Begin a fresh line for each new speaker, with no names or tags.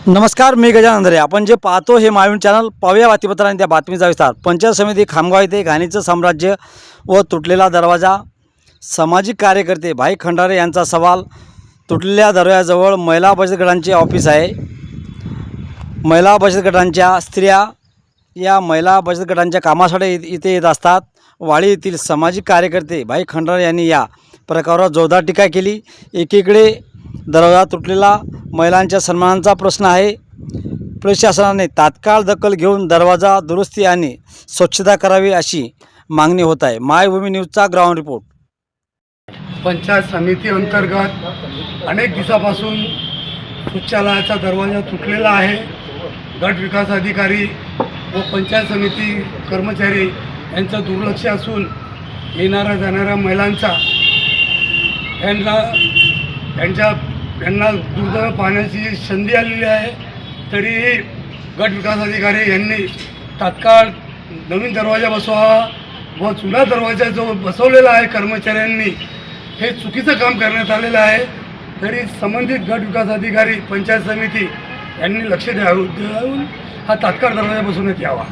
नमस्कार, मी गजानन अंधारे. आपण जे पाहतो हे माविन चॅनल. पाहूया बातमीपत्र आणि त्या बातमीचा विस्तार. पंचायत समिती खामगाव येथे घाणीचं साम्राज्य व तुटलेला दरवाजा. सामाजिक कार्यकर्ते भाई खंडारे यांचा सवाल. तुटलेल्या दरवाजाजवळ महिला बचत गटांचे ऑफिस आहे. महिला बचत गटांच्या स्त्रिया या महिला बचत गटांच्या कामासाठी इथे येत असतात. वाडी येथील सामाजिक कार्यकर्ते भाई खंडारे यांनी या प्रकारावर जोरदार टीका केली. एकीकडे दरवाजा तुटलेला महिलांच्या सन्मानाचा प्रश्न आहे. प्रशासनाने तात्काळ दखल घेऊन दरवाजा दुरुस्ती आणि स्वच्छता करावी अशी मागणी होत आहे. Maybhumi न्यूजचा ground report.
पंचायत समिती अंतर्गत अनेक दिवसापासून शौचालयाचा दरवाजा तुटलेला आहे. गट विकास अधिकारी व पंचायत समिती कर्मचारी यांचं दुर्लक्ष असून येणाऱ्या जाणाऱ्या महिलांचा यांना दुर्दैव पाहण्याची संधी आलेली आहे. तरीही गट विकास अधिकारी यांनी तात्काळ नवीन दरवाजा बसवावा व जुना दरवाजा जो बसवलेला आहे कर्मचाऱ्यांनी हे चुकीचं काम करण्यात आलेलं आहे. तरी संबंधित गट विकास अधिकारी पंचायत समिती यांनी लक्ष द्यावून हा तात्काळ दरवाजा बसवण्यात यावा.